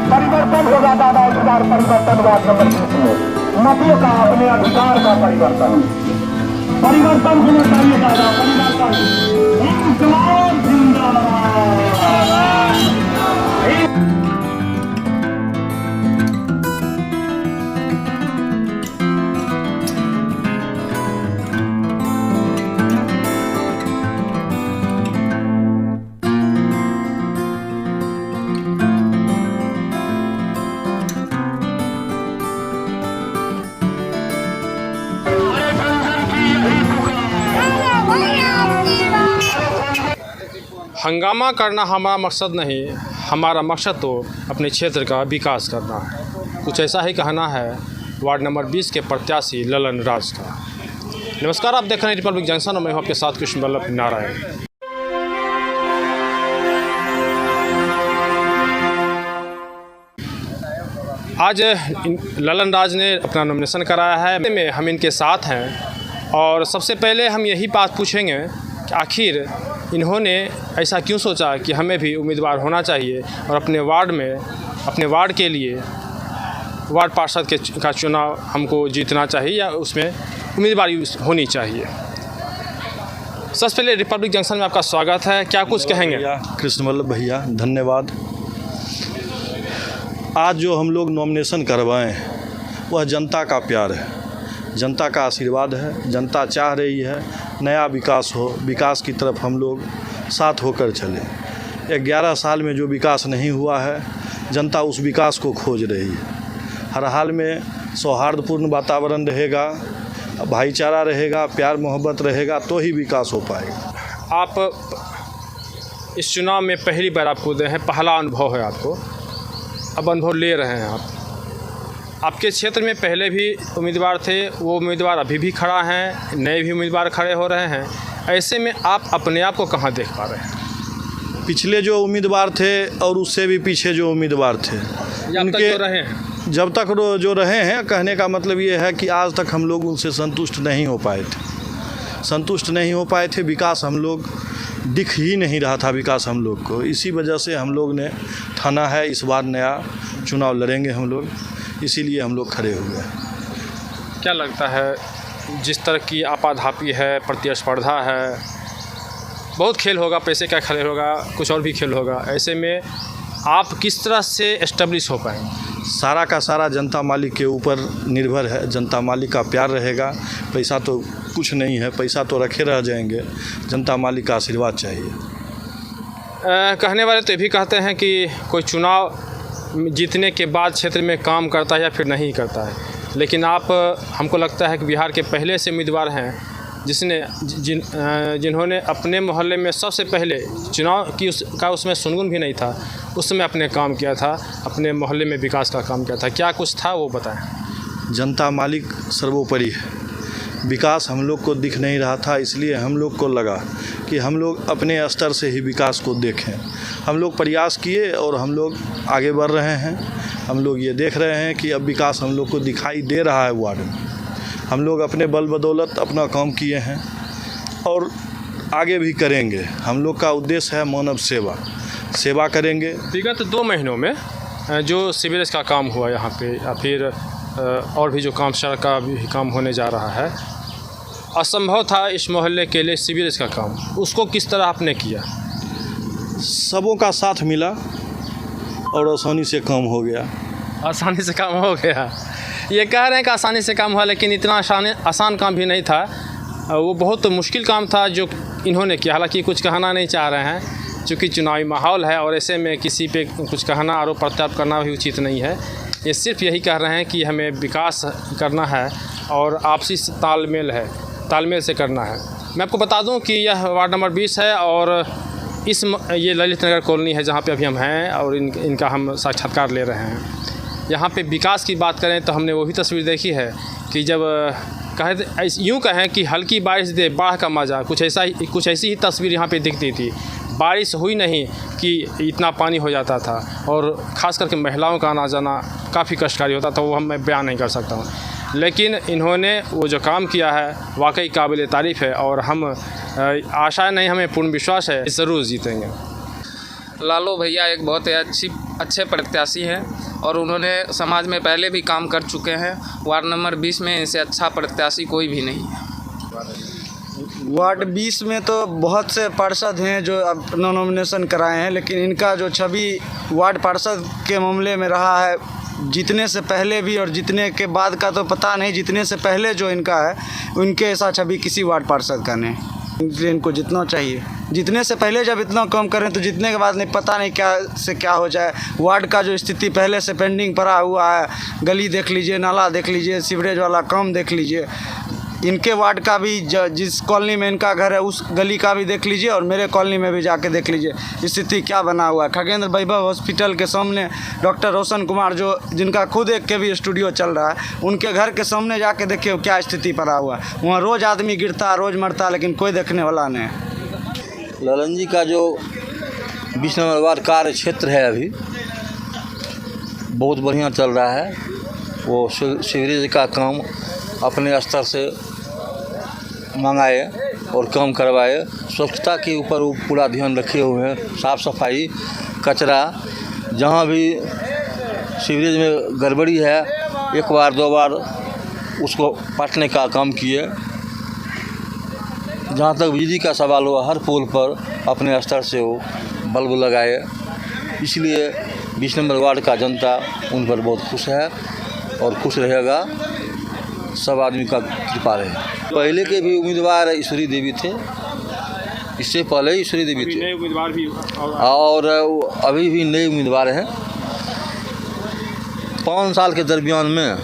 परिवर्तन होगा दादा, अधिकार परिवर्तन वाद नंबर 20 में नदियों का अपने अधिकार का परिवर्तन होना चाहिए दादा। परिवर्तन इंकलाब जिंदाबाद। हंगामा करना हमारा मकसद नहीं, हमारा मकसद तो अपने क्षेत्र का विकास करना है। कुछ ऐसा ही कहना है वार्ड नंबर 20 के प्रत्याशी ललन राज का। नमस्कार, आप देख रहे हैं रिपब्लिक जंक्शन और मैं हूं आपके साथ कृष्ण वल्लभ नारायण। आज ललन राज ने अपना नॉमिनेशन कराया है, में हम इनके साथ हैं और सबसे पहले हम यही बात पूछेंगे कि आखिर इन्होंने ऐसा क्यों सोचा कि हमें भी उम्मीदवार होना चाहिए और अपने वार्ड के लिए वार्ड पार्षद का चुनाव हमको जीतना चाहिए या उसमें उम्मीदवारी होनी चाहिए। सबसे पहले रिपब्लिक जंक्शन में आपका स्वागत है, क्या कुछ कहेंगे? कृष्ण वल्लभ भैया धन्यवाद। आज जो हम लोग नॉमिनेशन करवाएं वह जनता का प्यार है, जनता का आशीर्वाद है। जनता चाह रही है नया विकास हो, विकास की तरफ हम लोग साथ होकर चलें। 11 साल में जो विकास नहीं हुआ है, जनता उस विकास को खोज रही है। हर हाल में सौहार्दपूर्ण वातावरण रहेगा, भाईचारा रहेगा, प्यार मोहब्बत रहेगा तो ही विकास हो पाएगा। आप इस चुनाव में पहली बार आप कूदे हैं, पहला अनुभव है आपको, अब अनुभव ले रहे हैं आप। आपके क्षेत्र में पहले भी उम्मीदवार थे, वो उम्मीदवार अभी भी खड़ा हैं, नए भी उम्मीदवार खड़े हो रहे हैं। ऐसे में आप अपने आप को कहाँ देख पा रहे हैं? पिछले जो उम्मीदवार थे और उससे भी पीछे जो उम्मीदवार थे उनके तो रहे हैं, जब तक जो रहे हैं, कहने का मतलब ये है कि आज तक हम लोग उनसे संतुष्ट नहीं हो पाए थे। विकास हम लोग दिख ही नहीं रहा था विकास हम लोग को। इसी वजह से हम लोग ने ठाना है इस बार नया चुनाव लड़ेंगे हम लोग, इसीलिए हम लोग खड़े हुए हैं। क्या लगता है, जिस तरह की आपाधापी है, प्रतिस्पर्धा है, बहुत खेल होगा, पैसे का खेल होगा, कुछ और भी खेल होगा, ऐसे में आप किस तरह से एस्टेब्लिश हो पाएंगे? सारा का सारा जनता मालिक के ऊपर निर्भर है। जनता मालिक का प्यार रहेगा, पैसा तो कुछ नहीं है, पैसा तो रखे रह जाएंगे, जनता मालिक का आशीर्वाद चाहिए। कहने वाले तो ये भी कहते हैं कि कोई चुनाव जीतने के बाद क्षेत्र में काम करता है या फिर नहीं करता है, लेकिन आप, हमको लगता है कि बिहार के पहले से उम्मीदवार हैं जिन्होंने अपने मोहल्ले में सबसे पहले चुनाव की उसमें सुनगुन भी नहीं था, उस समय अपने काम किया था, अपने मोहल्ले में विकास का काम किया था। क्या कुछ था वो बताएं। जनता मालिक सर्वोपरि है। विकास हम लोग को दिख नहीं रहा था, इसलिए हम लोग को लगा कि हम लोग अपने स्तर से ही विकास को देखें। हम लोग प्रयास किए और हम लोग आगे बढ़ रहे हैं। हम लोग ये देख रहे हैं कि अब विकास हम लोग को दिखाई दे रहा है वार्ड में। हम लोग अपने बल बदौलत अपना काम किए हैं और आगे भी करेंगे। हम लोग का उद्देश्य है मानव सेवा करेंगे। विगत 2 महीनों में जो सीवरेज का काम हुआ यहाँ पे, या फिर और भी जो काम, सड़क का भी काम होने जा रहा है, असंभव था इस मोहल्ले के लिए सीवरेज का काम, उसको किस तरह आपने किया? सबों का साथ मिला और आसानी से काम हो गया। आसानी से काम हो गया, ये कह रहे हैं कि आसानी से काम हुआ, लेकिन इतना आसान काम भी नहीं था, वो बहुत मुश्किल काम था जो इन्होंने किया। हालांकि कुछ कहना नहीं चाह रहे हैं क्योंकि चुनावी माहौल है और ऐसे में किसी पे कुछ कहना, आरोप प्रत्यारोप करना भी उचित नहीं है। ये सिर्फ यही कह रहे हैं कि हमें विकास करना है और आपसी तालमेल से करना है। मैं आपको बता दूं कि यह वार्ड नंबर 20 है और ये ललित नगर कॉलोनी है जहाँ पे अभी हम हैं और इनका हम साक्षात्कार ले रहे हैं। यहाँ पे विकास की बात करें तो हमने वो भी तस्वीर देखी है कि जब यूँ कहें कि हल्की बारिश दे बाढ़ का मज़ा, कुछ ऐसी ही तस्वीर यहाँ पे दिखती थी। बारिश हुई नहीं कि इतना पानी हो जाता था और ख़ास करके महिलाओं का आना जाना काफ़ी कष्टकारी होता था, वो मैं बयान नहीं कर सकता हूँ। लेकिन इन्होंने वो जो काम किया है वाकई काबिल तारीफ़ है और हम आशा नहीं, हमें पूर्ण विश्वास है ज़रूर जीतेंगे। लालू भैया एक बहुत ही अच्छे प्रत्याशी हैं और उन्होंने समाज में पहले भी काम कर चुके हैं। वार्ड नंबर 20 में इनसे अच्छा प्रत्याशी कोई भी नहीं है। वार्ड 20 में तो बहुत से पार्षद हैं जो अपना नॉमिनेशन कराए हैं, लेकिन इनका जो छवि वार्ड पार्षद के मामले में रहा है, जीतने से पहले भी और जीतने के बाद का तो पता नहीं, जीतने से पहले जो इनका है उनके ऐसा छवि किसी वार्ड पार्षद का नहीं, इसलिए इनको जितना चाहिए। जीतने से पहले जब इतना कम करें तो जीतने के बाद नहीं पता नहीं क्या से क्या हो जाए। वार्ड का जो स्थिति पहले से पेंडिंग पड़ा हुआ है, गली देख लीजिए, नाला देख लीजिए, सीवरेज वाला काम देख लीजिए, इनके वार्ड का भी जिस कॉलोनी में इनका घर है उस गली का भी देख लीजिए और मेरे कॉलोनी में भी जाके देख लीजिए स्थिति क्या बना हुआ है। खगेंद्र वैभव हॉस्पिटल के सामने डॉक्टर रोशन कुमार जो जिनका खुद एक के भी स्टूडियो चल रहा है, उनके घर के सामने जाके देखिए क्या स्थिति पड़ा हुआ है। वहाँ रोज़ आदमी गिरता, रोज़ मरता, लेकिन कोई देखने वाला नहीं। ललन जी का जो 20 नंबर वार्ड कार्य क्षेत्र है अभी बहुत बढ़िया चल रहा है। वो सीवरेज का काम अपने स्तर से मंगाए और काम करवाए। स्वच्छता के ऊपर वो पूरा ध्यान रखे हुए हैं। साफ़ सफाई, कचरा, जहाँ भी सीवरेज में गड़बड़ी है 1 बार 2 बार उसको पाटने का काम किए। जहाँ तक बिजली का सवाल हुआ हर पोल पर अपने स्तर से वो बल्ब लगाए। इसलिए 20 नंबर वार्ड का जनता उन पर बहुत खुश है और खुश रहेगा। सब आदमी का कृपा रहे। पहले के भी उम्मीदवार ईश्वरी देवी थे, इससे पहले ईश्वरी देवी थे, नए उम्मीदवार भी और अभी भी नए उम्मीदवार हैं। 5 साल के दरमियान में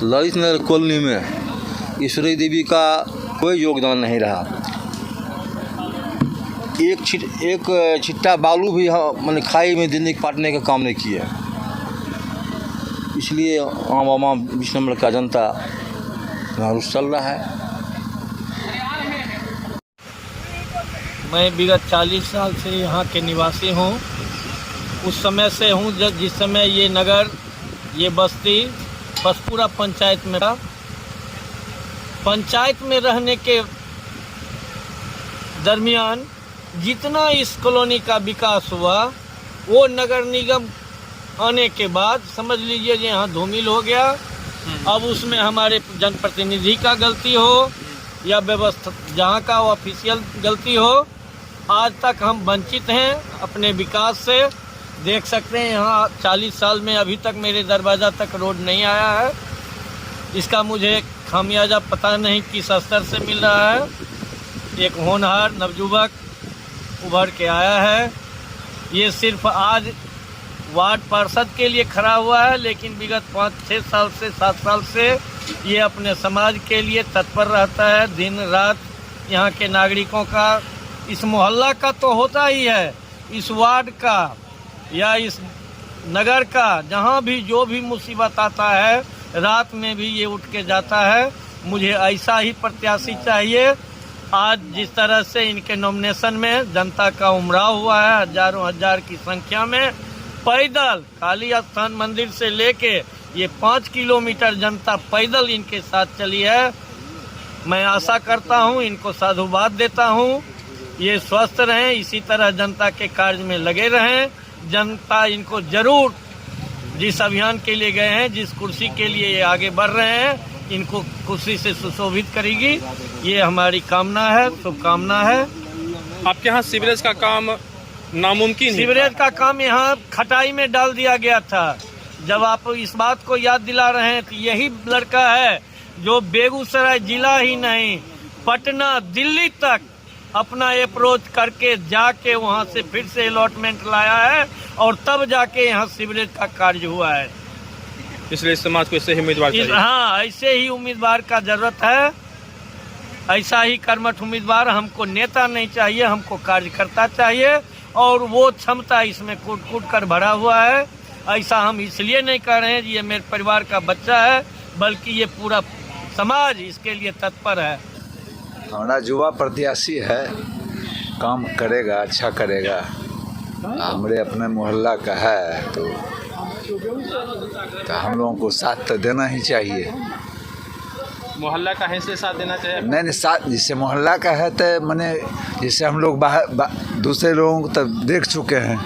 ललित नगर कॉलोनी में ईश्वरी देवी का कोई योगदान नहीं रहा। एक छिट्टा बालू भी मैंने खाई में देने पाटने का काम नहीं किया। इसलिए आम 20 नंबर का जनता नारुष चल रहा है। मैं विगत 40 साल से यहाँ के निवासी हूँ। उस समय से हूँ जिस समय ये नगर, ये बस्ती पसपुरा पंचायत में था। पंचायत में रहने के दरमियान जितना इस कॉलोनी का विकास हुआ, वो नगर निगम आने के बाद समझ लीजिए यहाँ धूमिल हो गया। अब उसमें हमारे जनप्रतिनिधि का गलती हो या व्यवस्था जहाँ का ऑफिशियल गलती हो, आज तक हम वंचित हैं अपने विकास से। देख सकते हैं यहाँ 40 साल में अभी तक मेरे दरवाज़ा तक रोड नहीं आया है। इसका मुझे खामियाजा पता नहीं किस स्तर से मिल रहा है। एक होनहार नवयुवक उभर के आया है, ये सिर्फ आज वार्ड पार्षद के लिए खड़ा हुआ है, लेकिन विगत 5-6 साल से 7 साल से ये अपने समाज के लिए तत्पर रहता है। दिन रात यहाँ के नागरिकों का, इस मोहल्ला का तो होता ही है, इस वार्ड का या इस नगर का जहाँ भी जो भी मुसीबत आता है रात में भी ये उठ के जाता है। मुझे ऐसा ही प्रत्याशी चाहिए। आज जिस तरह से इनके नॉमिनेशन में जनता का उमराव हुआ है, हजारों हजार की संख्या में पैदल काली स्थान मंदिर से लेके ये 5 किलोमीटर जनता पैदल इनके साथ चली है। मैं आशा करता हूँ, इनको साधुवाद देता हूँ, ये स्वस्थ रहें, इसी तरह जनता के कार्य में लगे रहें। जनता इनको जरूर जिस अभियान के लिए गए हैं, जिस कुर्सी के लिए ये आगे बढ़ रहे हैं, इनको कुर्सी से सुशोभित करेगी, ये हमारी कामना है, शुभकामना है। आपके यहाँ सीवरेज का काम नामुमकिन है। सीवरेज का काम यहाँ खटाई में डाल दिया गया था। जब आप इस बात को याद दिला रहे हैं कि यही लड़का है जो बेगूसराय जिला ही नहीं पटना दिल्ली तक अपना अप्रोच करके जाके वहाँ से फिर से अलॉटमेंट लाया है और तब जाके यहाँ सीवरेज का कार्य हुआ है। इसलिए समाज को ऐसे ही उम्मीदवार चाहिए। हाँ, ऐसे ही उम्मीदवार का जरूरत है। ऐसा ही कर्मठ उम्मीदवार, हमको नेता नहीं चाहिए, हमको कार्यकर्ता चाहिए और वो क्षमता इसमें कूट कूट कर भरा हुआ है। ऐसा हम इसलिए नहीं कर रहे हैं ये मेरे परिवार का बच्चा है, बल्कि ये पूरा समाज इसके लिए तत्पर है। हमारा युवा प्रत्याशी है, काम करेगा, अच्छा करेगा, हमारे अपने मोहल्ला का है तो हम लोगों को साथ तो देना ही चाहिए। मोहल्ला का हैसियत साथ देना चाहिए। नहीं साथ जिससे मोहल्ला का है तो मैंने जिससे हम लोग बाहर दूसरे लोगों को तब देख चुके हैं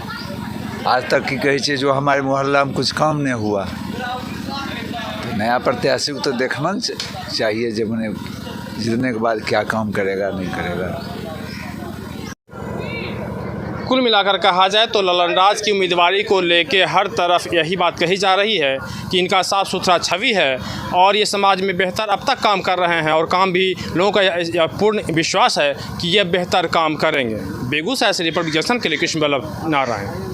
आज तक की कही चीज़ जो हमारे मोहल्ला में कुछ काम नहीं हुआ, तो नया प्रत्याशी को तो देखना चाहिए जब मैंने जीतने के बाद क्या काम करेगा नहीं करेगा। कुल मिलाकर कहा जाए तो ललनराज की उम्मीदवारी को लेके हर तरफ यही बात कही जा रही है कि इनका साफ़ सुथरा छवि है और ये समाज में बेहतर अब तक काम कर रहे हैं और काम भी लोगों का पूर्ण विश्वास है कि ये बेहतर काम करेंगे। बेगूसराय से रिपोर्ट जंक्शन के लिए कृष्ण बल्लभ नारायण।